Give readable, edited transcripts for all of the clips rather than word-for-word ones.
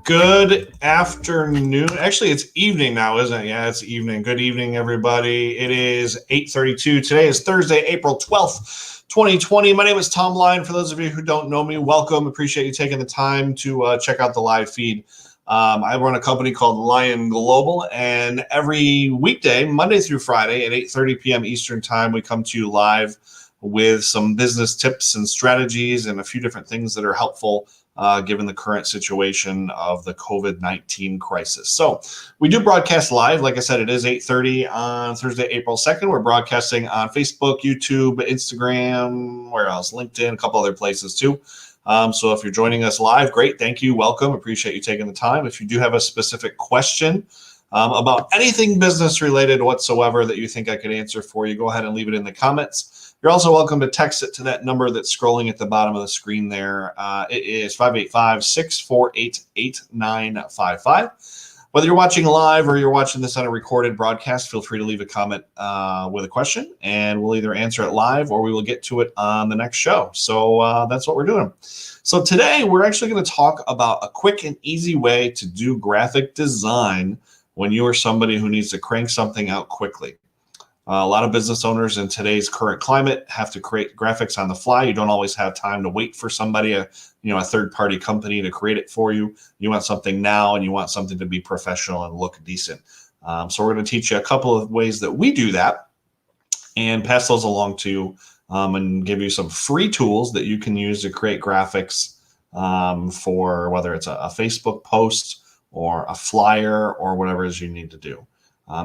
Good afternoon. Actually, it's evening now, isn't it? Yeah, it's evening. Good evening, everybody. It is 8:32. Today is Thursday, April 12th, 2020. My name is Tom Lyon. For those of you who don't know me, welcome. Appreciate you taking the time to check out the live feed. I run a company called Lion Global, and every weekday, Monday through Friday at 8:30 p.m. Eastern Time, we come to you live with some business tips and strategies and a few different things that are helpful given the current situation of the COVID-19 crisis. So we do broadcast live. Like I said, it is 8:30 on Thursday, April 2nd. We're broadcasting on Facebook, YouTube, Instagram, where else? LinkedIn, a couple other places too. So if you're joining us live, great. Thank you. Welcome. Appreciate you taking the time. If you do have a specific question about anything business related whatsoever that you think I could answer for you, go ahead and leave it in the comments. You're also welcome to text it to that number that's scrolling at the bottom of the screen there. It is 585-648-8955. Whether you're watching live or you're watching this on a recorded broadcast, feel free to leave a comment with a question, and we'll either answer it live or we will get to it on the next show. So that's what we're doing. So today we're actually going to talk about a quick and easy way to do graphic design when you are somebody who needs to crank something out quickly. A lot of business owners in today's current climate have to create graphics on the fly. You don't always have time to wait for somebody, a third-party company to create it for you. You want something now, and you want something to be professional and look decent. So we're going to teach you a couple of ways that we do that and pass those along to you and give you some free tools that you can use to create graphics for whether it's a Facebook post or a flyer or whatever it is you need to do.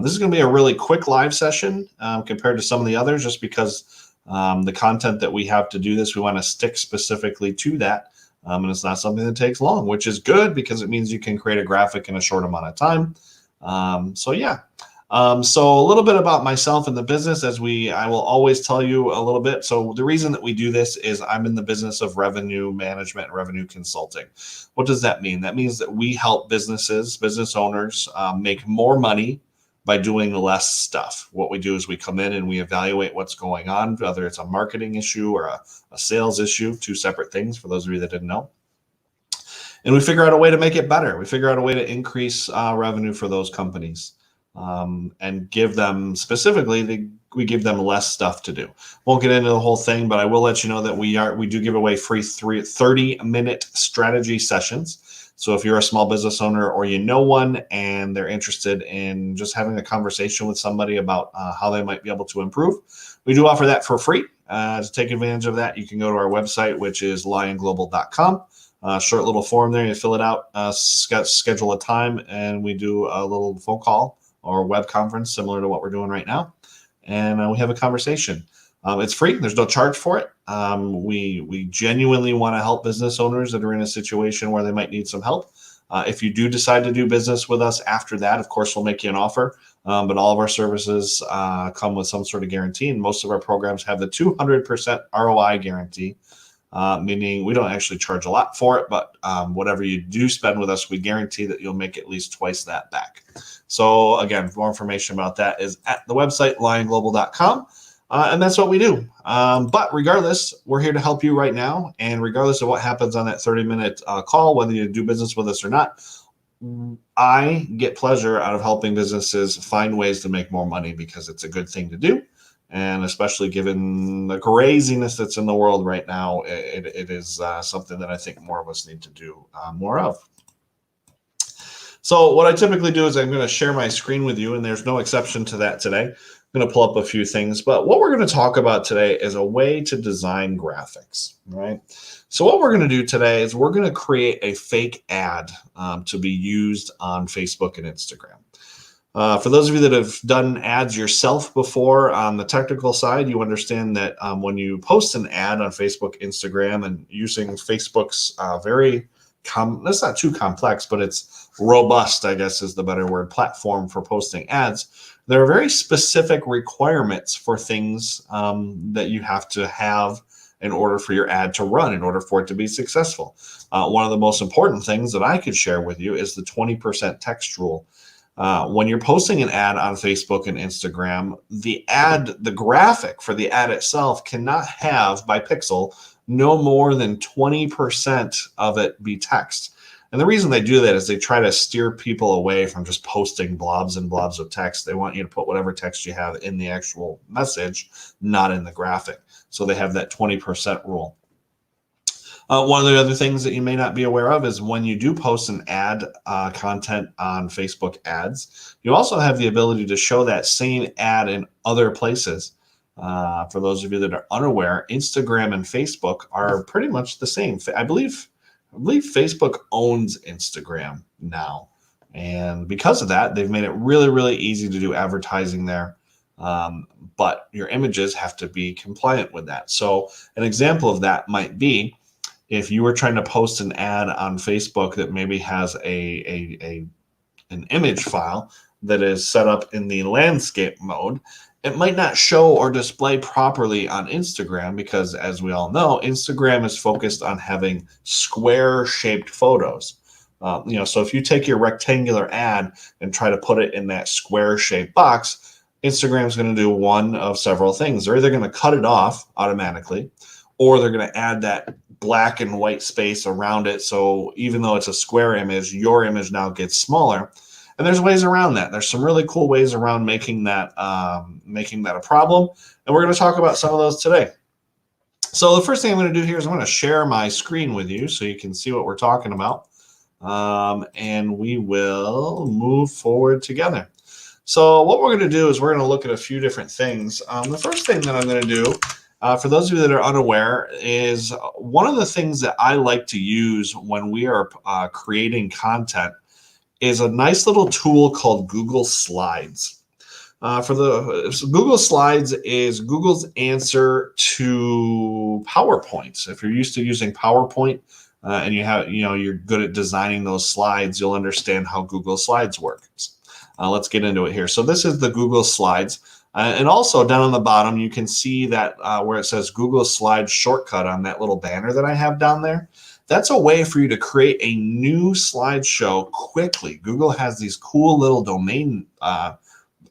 This is going to be a really quick live session compared to some of the others, just because the content that we have to do this, we want to stick specifically to that. And it's not something that takes long, which is good because it means you can create a graphic in a short amount of time. So a little bit about myself and the business, I will always tell you a little bit. So the reason that we do this is I'm in the business of revenue management and revenue consulting. What does that mean? That means that we help business owners make more money by doing less stuff. What we do is we come in and we evaluate what's going on, whether it's a marketing issue or a sales issue, two separate things for those of you that didn't know. And we figure out a way to make it better. We figure out a way to increase revenue for those companies and give them we give them less stuff to do. Won't get into the whole thing, but I will let you know that we do give away free 30-minute strategy sessions. So if you're a small business owner or you know one and they're interested in just having a conversation with somebody about how they might be able to improve, we do offer that for free. To take advantage of that, you can go to our website, which is lionglobal.com. Short little form there, you fill it out, schedule a time, and we do a little phone call or web conference similar to what we're doing right now. And we have a conversation. It's free. There's no charge for it. We genuinely want to help business owners that are in a situation where they might need some help. If you do decide to do business with us after that, of course, we'll make you an offer. But all of our services come with some sort of guarantee, and most of our programs have the 200% ROI guarantee, meaning we don't actually charge a lot for it, but whatever you do spend with us, we guarantee that you'll make at least twice that back. So again, more information about that is at the website, lionglobal.com. And that's what we do. But regardless, we're here to help you right now. And regardless of what happens on that 30-minute call, whether you do business with us or not, I get pleasure out of helping businesses find ways to make more money because it's a good thing to do. And especially given the craziness that's in the world right now, it is something that I think more of us need to do more of. So what I typically do is I'm going to share my screen with you, and there's no exception to that today. I'm going to pull up a few things, but what we're going to talk about today is a way to design graphics, right? So what we're going to do today is we're going to create a fake ad to be used on Facebook and Instagram. For those of you that have done ads yourself before on the technical side, you understand that when you post an ad on Facebook, Instagram, and using Facebook's that's not too complex, but it's robust, I guess is the better word, platform for posting ads. There are very specific requirements for things that you have to have in order for your ad to run, in order for it to be successful. One of the most important things that I could share with you is the 20% text rule. When you're posting an ad on Facebook and Instagram, the graphic for the ad itself cannot have, by pixel, no more than 20% of it be text. And the reason they do that is they try to steer people away from just posting blobs and blobs of text. They want you to put whatever text you have in the actual message, not in the graphic. So they have that 20% rule. One of the other things that you may not be aware of is when you do post an ad content on Facebook ads, you also have the ability to show that same ad in other places. For those of you that are unaware, Instagram and Facebook are pretty much the same. I believe Facebook owns Instagram now. And because of that, they've made it really, really easy to do advertising there. But your images have to be compliant with that. So an example of that might be if you were trying to post an ad on Facebook that maybe has an image file that is set up in the landscape mode, it might not show or display properly on Instagram because, as we all know, Instagram is focused on having square-shaped photos. So if you take your rectangular ad and try to put it in that square shaped box, Instagram's going to do one of several things. They're either going to cut it off automatically, or they're going to add that black and white space around it. So even though it's a square image, your image now gets smaller. And there's ways around that. There's some really cool ways around making that a problem. And we're going to talk about some of those today. So the first thing I'm going to do here is I'm going to share my screen with you so you can see what we're talking about. And we will move forward together. So what we're going to do is we're going to look at a few different things. The first thing that I'm going to do, for those of you that are unaware, is one of the things that I like to use when we are creating content is a nice little tool called Google Slides. Google Slides is Google's answer to PowerPoint. If you're used to using PowerPoint and you're good at designing those slides, you'll understand how Google Slides works. Let's get into it here. So this is the Google Slides. And also down on the bottom, you can see that where it says Google Slides shortcut on that little banner that I have down there. That's a way for you to create a new slideshow quickly. Google has these cool little domain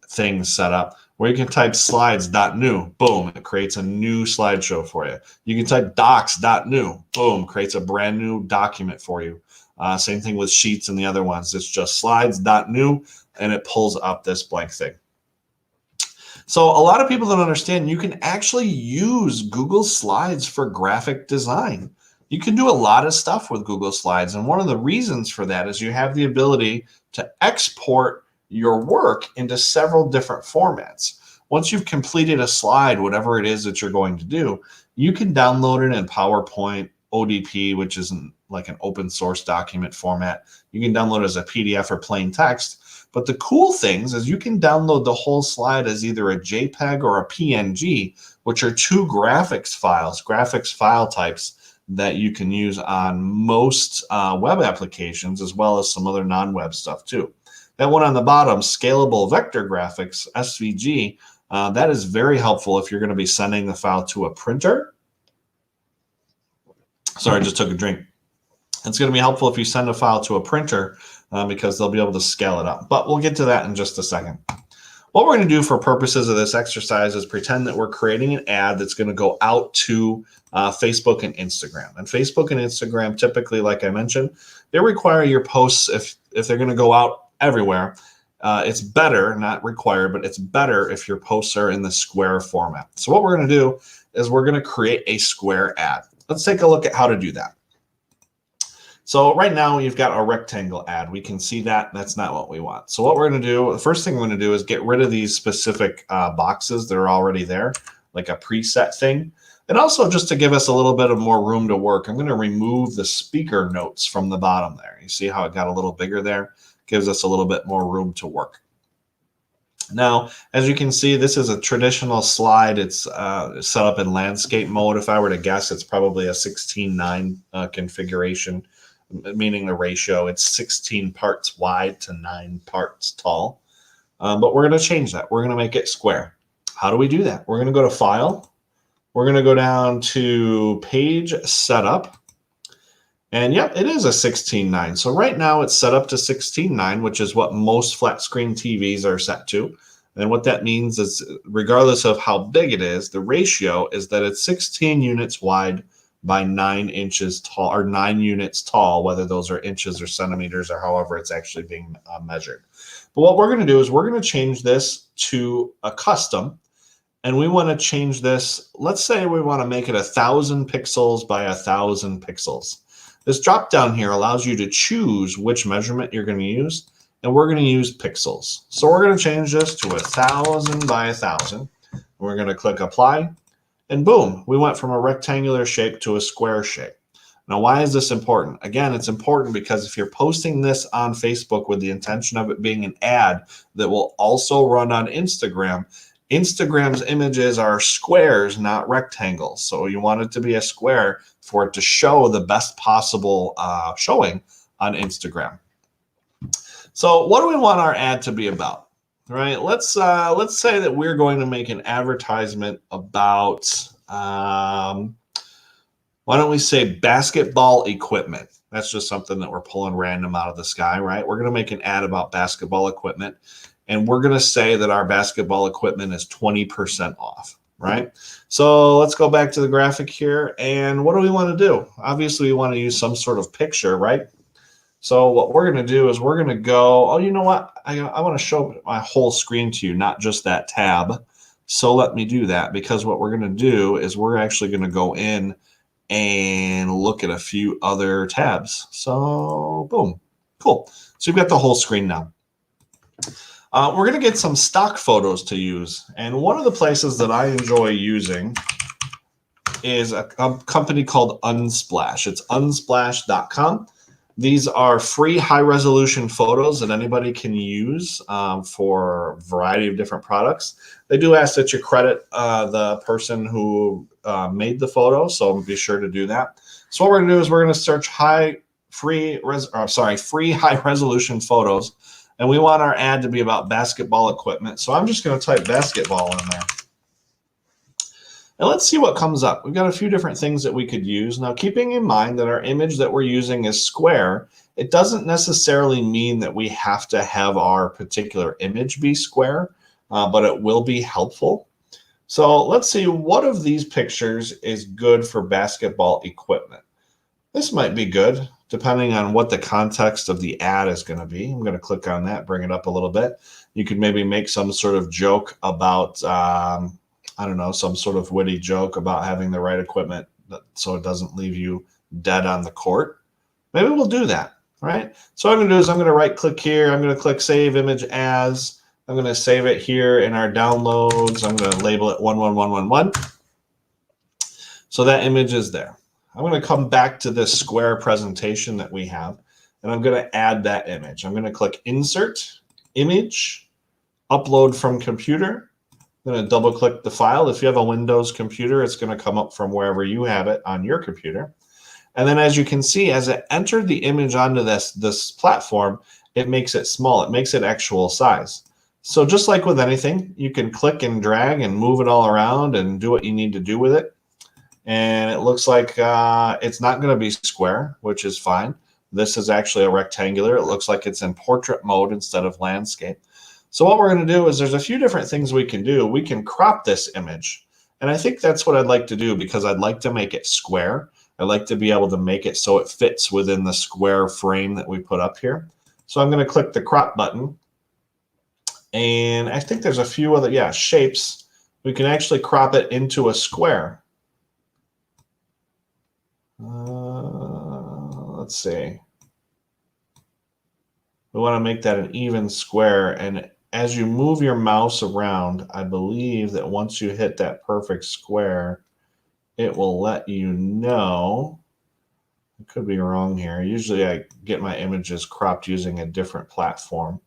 things set up where you can type slides.new, boom, it creates a new slideshow for you. You can type docs.new, boom, creates a brand new document for you. Same thing with Sheets and the other ones. It's just slides.new and it pulls up this blank thing. So a lot of people don't understand you can actually use Google Slides for graphic design. You can do a lot of stuff with Google Slides. And one of the reasons for that is you have the ability to export your work into several different formats. Once you've completed a slide, whatever it is that you're going to do, you can download it in PowerPoint, ODP, which is like an open source document format. You can download it as a PDF or plain text. But the cool things is you can download the whole slide as either a JPEG or a PNG, which are two graphics file types that you can use on most web applications, as well as some other non-web stuff too. That one on the bottom, Scalable Vector Graphics, SVG, that is very helpful if you're going to be sending the file to a printer. Sorry, I just took a drink. It's going to be helpful if you send a file to a printer because they'll be able to scale it up. But we'll get to that in just a second. What we're going to do for purposes of this exercise is pretend that we're creating an ad that's going to go out to Facebook and Instagram. And Facebook and Instagram, typically, like I mentioned, they require your posts, if they're going to go out everywhere, it's better, not required, but it's better if your posts are in the square format. So what we're going to do is we're going to create a square ad. Let's take a look at how to do that. So right now you've got a rectangle ad. We can see that that's not what we want. So what we're going to do, the first thing we're going to do is get rid of these specific boxes that are already there, like a preset thing. And also just to give us a little bit of more room to work, I'm going to remove the speaker notes from the bottom there. You see how it got a little bigger there? Gives us a little bit more room to work. Now, as you can see, this is a traditional slide. It's set up in landscape mode. If I were to guess, it's probably a 16:9 configuration, meaning the ratio. It's 16 parts wide to 9 parts tall. But we're going to change that. We're going to make it square. How do we do that? We're going to go to File. We're going to go down to Page Setup. And yep, it is a 16:9. So right now it's set up to 16:9, which is what most flat screen TVs are set to. And what that means is, regardless of how big it is, the ratio is that it's 16 units wide by 9 inches tall, or 9 units tall, whether those are inches or centimeters or however it's actually being measured. But what we're going to do is we're going to change this to a custom. And we want to change this. Let's say we want to make it 1,000 pixels by 1,000 pixels. This drop down here allows you to choose which measurement you're going to use, and we're going to use pixels. So we're going to change this to 1,000 by 1,000. We're going to click Apply, and boom, we went from a rectangular shape to a square shape. Now, why is this important? Again, it's important because if you're posting this on Facebook with the intention of it being an ad that will also run on Instagram, Instagram's images are squares, not rectangles. So you want it to be a square for it to show the best possible showing on Instagram. So what do we want our ad to be about? Right? Let's say that we're going to make an advertisement about, why don't we say basketball equipment? That's just something that we're pulling random out of the sky, right? We're going to make an ad about basketball equipment, and we're going to say that our basketball equipment is 20% off, right? So let's go back to the graphic here. And what do we want to do? Obviously, we want to use some sort of picture, right? So what we're going to do is we're going to go, oh, you know what? I want to show my whole screen to you, not just that tab. So let me do that, because what we're going to do is we're actually going to go in and look at a few other tabs. So boom, cool. So you've got the whole screen now. We're going to get some stock photos to use. And one of the places that I enjoy using is a company called Unsplash. It's unsplash.com. These are free high-resolution photos that anybody can use for a variety of different products. They do ask that you credit the person who made the photo, so be sure to do that. So what we're going to do is we're going to search free high-resolution photos, and we want our ad to be about basketball equipment. So I'm just going to type basketball in there. And let's see what comes up. We've got a few different things that we could use. Now, keeping in mind that our image that we're using is square, it doesn't necessarily mean that we have to have our particular image be square, but it will be helpful. So let's see, what of these pictures is good for basketball equipment? This might be good, depending on what the context of the ad is going to be. I'm going to click on that, bring it up a little bit. You could maybe make some sort of joke about I don't know, some sort of witty joke about having the right equipment so it doesn't leave you dead on the court. Maybe we'll do that, right? So what I'm going to do is I'm going to right click here. I'm going to click Save Image As. I'm going to save it here in our downloads. I'm going to label it 11111. So that image is there. I'm going to come back to this square presentation that we have, and I'm going to add that image. I'm going to click Insert, Image, Upload from Computer. I'm going to double click the file. If you have a Windows computer, it's going to come up from wherever you have it on your computer. And then as you can see, as it entered the image onto this platform, it makes it small. It makes it actual size. So just like with anything, you can click and drag and move it all around and do what you need to do with it. And it looks like it's not going to be square, which is fine. This is actually a rectangular. It looks like it's in portrait mode instead of landscape. So what we're going to do is there's a few different things we can do. We can crop this image. And I think that's what I'd like to do, because I'd like to make it square. I'd like to be able to make it so it fits within the square frame that we put up here. So I'm going to click the crop button. And I think there's a few other, shapes. We can actually crop it into a square. Let's see. We want to make that an even square. And as you move your mouse around, I believe that once you hit that perfect square, it will let you know. I could be wrong here. Usually I get my images cropped using a different platform.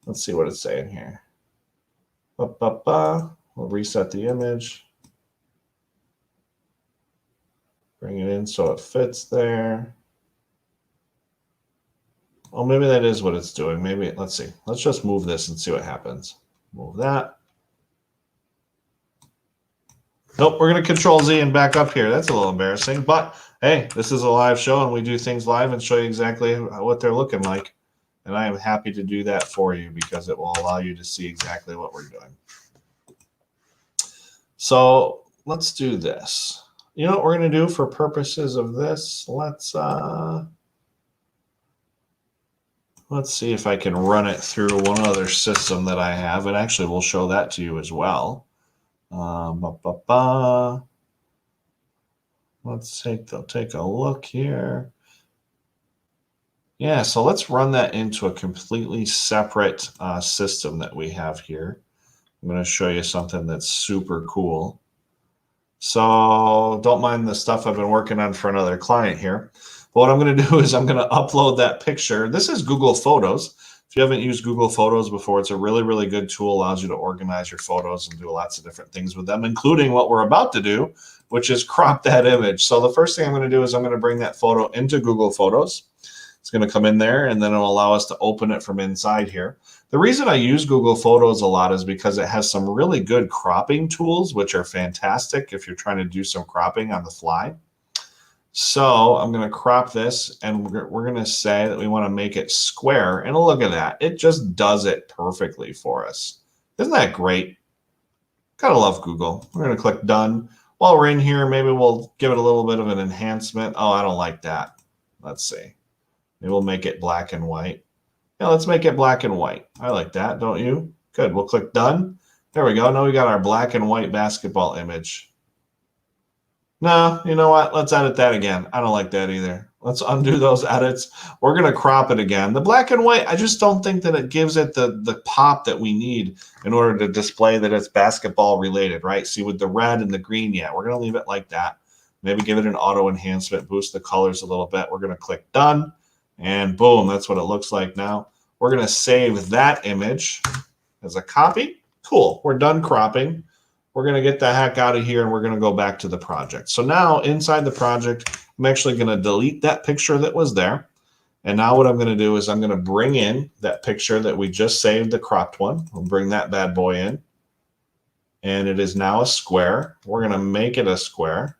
Let's see what it's saying here. We'll reset the image. Bring it in so it fits there. Oh, maybe that is what it's doing. Maybe, let's see. Let's just move this and see what happens. Move that. Nope, we're going to Control Z and back up here. That's a little embarrassing, but hey, this is a live show and we do things live and show you exactly what they're looking like. And I am happy to do that for you because it will allow you to see exactly what we're doing. So let's do this. You know what we're going to do for purposes of this? Let's see if I can run it through one other system that I have. And actually, we'll show that to you as well. Let's take a look here. Yeah, so let's run that into a completely separate system that we have here. I'm going to show you something that's super cool. So don't mind the stuff I've been working on for another client here. But what I'm going to do is I'm going to upload that picture. This is Google Photos. If you haven't used Google Photos before, it's a really, really good tool. Allows you to organize your photos and do lots of different things with them, including what we're about to do, which is crop that image. So the first thing I'm going to do is I'm going to bring that photo into Google Photos. It's going to come in there, and then it'll allow us to open it from inside here. The reason I use Google Photos a lot is because it has some really good cropping tools, which are fantastic if you're trying to do some cropping on the fly. So I'm going to crop this, and we're going to say that we want to make it square. And look at that. It just does it perfectly for us. Isn't that great? Gotta love Google. We're going to click done. While we're in here, maybe we'll give it a little bit of an enhancement. Oh, I don't like that. Let's see. Maybe we'll make it black and white. Yeah, let's make it black and white. I like that, don't you? Good. We'll click done. There we go. Now we got our black and white basketball image. No, you know what? Let's edit that again. I don't like that either. Let's undo those edits. We're going to crop it again. The black and white, I just don't think that it gives it the pop that we need in order to display that it's basketball related, right? See, with the red and the green, yeah, we're going to leave it like that. Maybe give it an auto enhancement, boost the colors a little bit. We're going to click done, and boom, that's what it looks like now. We're going to save that image as a copy. Cool. We're done cropping. We're going to get the heck out of here, and we're going to go back to the project. So now inside the project, I'm actually going to delete that picture that was there. And now what I'm going to do is I'm going to bring in that picture that we just saved, the cropped one. We'll bring that bad boy in. And it is now a square. We're going to make it a square.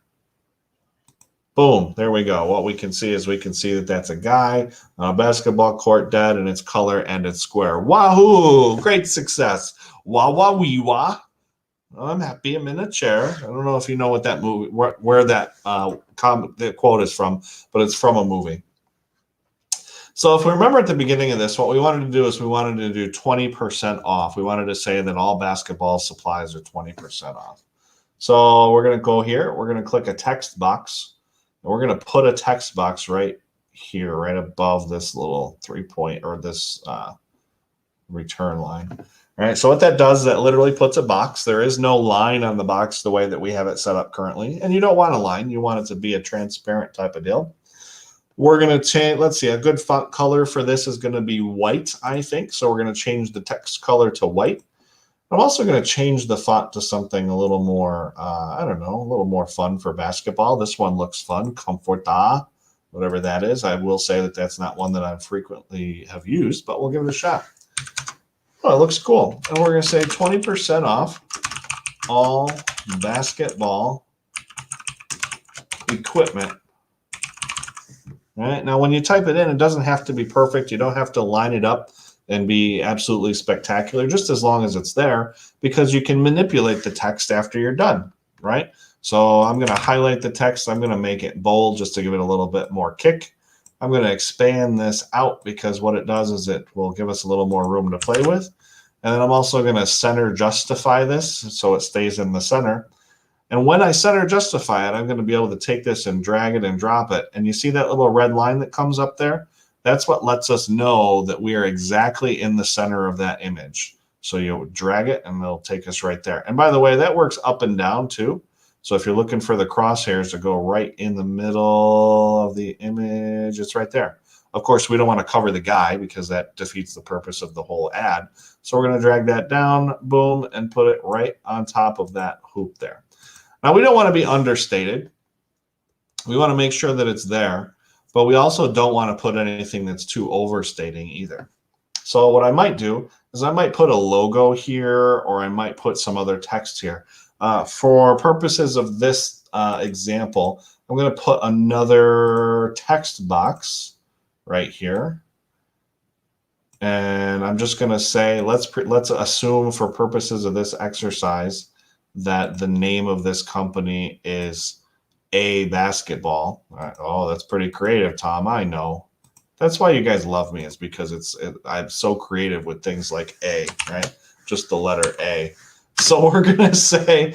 Boom, there we go. What we can see is we can see that that's a guy on a basketball court dead, and it's color and it's square. Wahoo! Great success. Wah wah wee wah. I'm happy. I'm in a chair. I don't know if you know what that movie, where that the quote is from, but it's from a movie. So if we remember at the beginning of this, what we wanted to do is we wanted to do 20% off. We wanted to say that all basketball supplies are 20% off. So we're going to go here. We're going to click a text box. And we're going to put a text box right here, right above this little 3-point or this return line. All right, so what that does is that literally puts a box. There is no line on the box the way that we have it set up currently. And you don't want a line. You want it to be a transparent type of deal. We're going to change, let's see, a good font color for this is going to be white, I think. So we're going to change the text color to white. I'm also going to change the font to something a little more, I don't know, a little more fun for basketball. This one looks fun, Comforta, whatever that is. I will say that that's not one that I frequently have used, but we'll give it a shot. Oh, it looks cool. And we're going to say 20% off all basketball equipment. All right. Now, when you type it in, it doesn't have to be perfect. You don't have to line it up and be absolutely spectacular, just as long as it's there, because you can manipulate the text after you're done, right? So I'm going to highlight the text. I'm going to make it bold just to give it a little bit more kick. I'm going to expand this out because what it does is it will give us a little more room to play with. And then I'm also going to center justify this so it stays in the center. And when I center justify it, I'm going to be able to take this and drag it and drop it. And you see that little red line that comes up there? That's what lets us know that we are exactly in the center of that image. So you drag it and it'll take us right there. And by the way, that works up and down too. So if you're looking for the crosshairs to go right in the middle of the image, it's right there. Of course, we don't want to cover the guy because that defeats the purpose of the whole ad. So we're going to drag that down, boom, and put it right on top of that hoop there. Now, we don't want to be understated. We want to make sure that it's there, but we also don't want to put anything that's too overstating either. So what I might do is I might put a logo here, or I might put some other text here. For purposes of this example, I'm going to put another text box right here. And I'm just going to say, let's assume for purposes of this exercise that the name of this company is A Basketball. Oh, that's pretty creative, Tom. I know. That's why you guys love me, is because I'm so creative with things like A, right? Just the letter A. So we're going to say,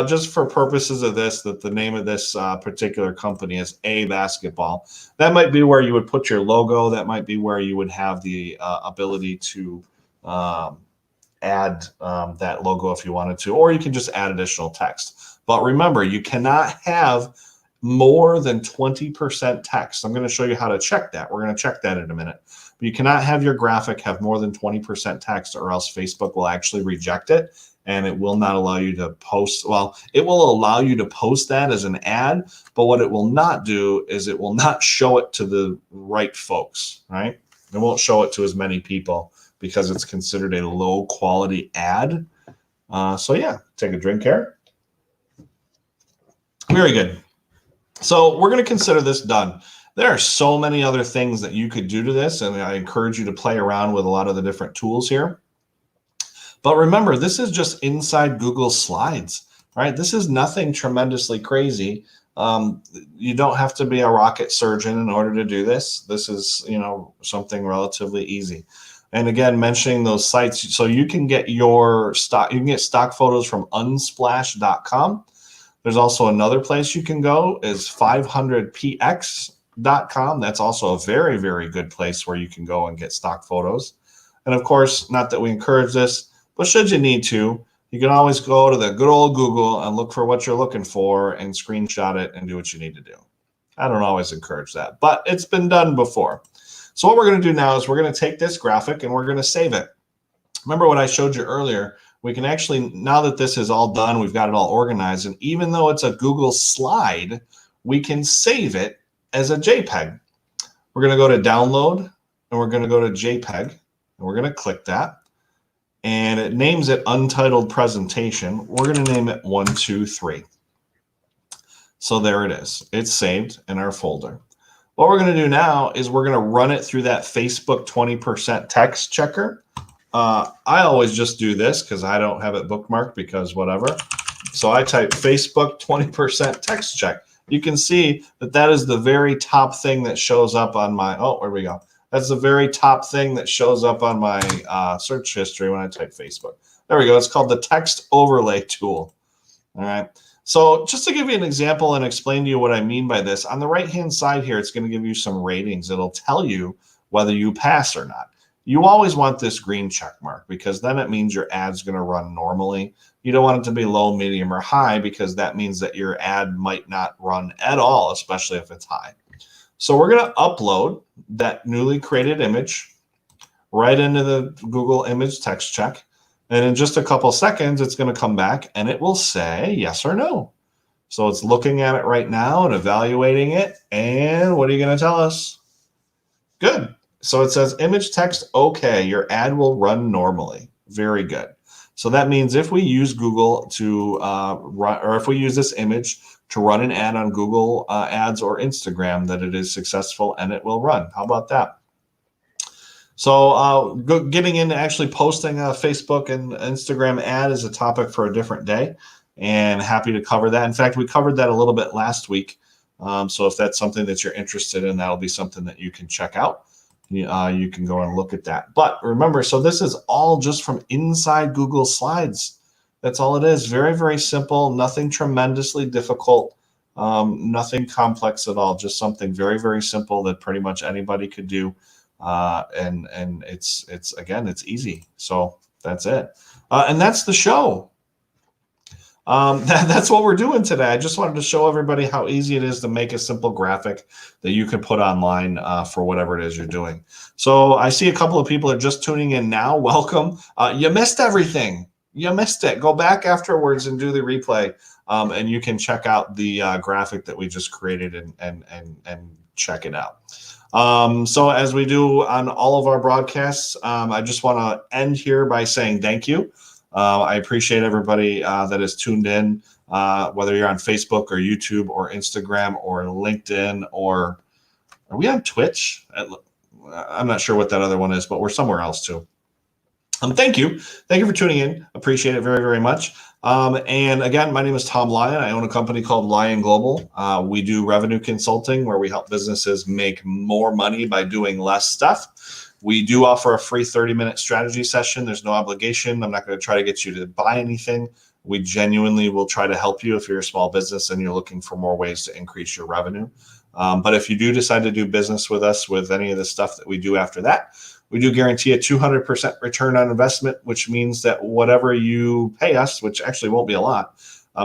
just for purposes of this, that the name of this particular company is A Basketball. That might be where you would put your logo. That might be where you would have the ability to add that logo if you wanted to, or you can just add additional text. But remember, you cannot have more than 20% text. I'm going to show you how to check that. We're going to check that in a minute. But you cannot have your graphic have more than 20% text, or else Facebook will actually reject it. And it will not allow you to post. Well, it will allow you to post that as an ad, but what it will not do is it will not show it to the right folks, right? It won't show it to as many people because it's considered a low quality ad. So yeah, take a drink here. Very good. So we're going to consider this done. There are so many other things that you could do to this, and I encourage you to play around with a lot of the different tools here. But remember, this is just inside Google Slides, right? This is nothing tremendously crazy. You don't have to be a rocket surgeon in order to do this. This is, something relatively easy. And again, mentioning those sites, so you can get your stock, you can get stock photos from unsplash.com. There's also another place you can go is 500px.com. That's also a very, very good place where you can go and get stock photos. And of course, not that we encourage this, but should you need to, you can always go to the good old Google and look for what you're looking for and screenshot it and do what you need to do. I don't always encourage that, but it's been done before. So what we're going to do now is we're going to take this graphic and we're going to save it. Remember what I showed you earlier? We can actually, now that this is all done, we've got it all organized, and even though it's a Google slide, we can save it as a JPEG. We're going to go to download and we're going to go to JPEG and we're going to click that. And it names it untitled presentation. We're going to name it 123. So there it is. It's saved in our folder. What we're going to do now is we're going to run it through that Facebook 20% text checker. I always just do this because I don't have it bookmarked because whatever. So I type Facebook 20% text check. You can see that that is the very top thing that shows up on my, where we go. That's the very top thing that shows up on my search history when I type Facebook. There we go. It's called the text overlay tool. All right. So just to give you an example and explain to you what I mean by this, on the right-hand side here, it's going to give you some ratings. It'll tell you whether you pass or not. You always want this green check mark because then it means your ad's going to run normally. You don't want it to be low, medium, or high because that means that your ad might not run at all, especially if it's high. So we're going to upload that newly created image right into the Google image text check. And in just a couple seconds, it's going to come back and it will say yes or no. So it's looking at it right now and evaluating it. And what are you going to tell us? Good. So it says image text okay. Your ad will run normally. Very good. So that means if we use Google to run, or if we use this image to run an ad on Google Ads or Instagram, that it is successful and it will run. How about that? So getting into actually posting a Facebook and Instagram ad is a topic for a different day, and happy to cover that. In fact, we covered that a little bit last week. So if that's something that you're interested in, that'll be something that you can check out. You can go and look at that. But remember, so this is all just from inside Google Slides. That's all it is. Very, very simple. Nothing tremendously difficult. Nothing complex at all. Just something very, very simple that pretty much anybody could do. And it's again, it's easy. So that's it. And that's the show. That's what we're doing today. I just wanted to show everybody how easy it is to make a simple graphic that you can put online for whatever it is you're doing. So I see a couple of people are just tuning in now. Welcome. You missed everything. You missed it. Go back afterwards and do the replay, and you can check out the graphic that we just created and check it out. So as we do on all of our broadcasts, I just want to end here by saying thank you. I appreciate everybody that is tuned in, whether you're on Facebook or YouTube or Instagram or LinkedIn, or are we on Twitch? I'm not sure what that other one is, but we're somewhere else too. Thank you. Thank you for tuning in. Appreciate it very, very much. And again, my name is Tom Lyon. I own a company called Lyon Global. We do revenue consulting where we help businesses make more money by doing less stuff. We do offer a free 30-minute strategy session. There's no obligation. I'm not going to try to get you to buy anything. We genuinely will try to help you if you're a small business and you're looking for more ways to increase your revenue. But if you do decide to do business with us with any of the stuff that we do after that, we do guarantee a 200% return on investment, which means that whatever you pay us, which actually won't be a lot,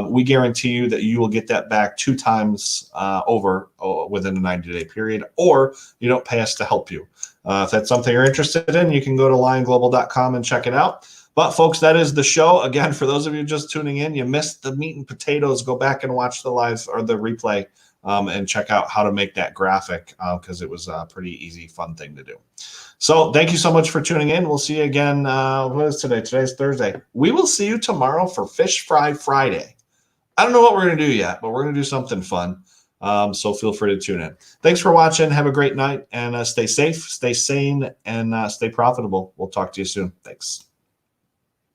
we guarantee you that you will get that back 2 times over within a 90-day period, or you don't pay us to help you. If that's something you're interested in, you can go to lyonglobal.com and check it out. But folks, that is the show. Again, for those of you just tuning in, you missed the meat and potatoes. Go back and watch the live or the replay and check out how to make that graphic because it was a pretty easy, fun thing to do. So thank you so much for tuning in. We'll see you again. What is today? Today's Thursday. We will see you tomorrow for Fish Fry Friday. I don't know what we're going to do yet, but we're going to do something fun. So feel free to tune in. Thanks for watching. Have a great night, and stay safe, stay sane, and stay profitable. We'll talk to you soon. Thanks.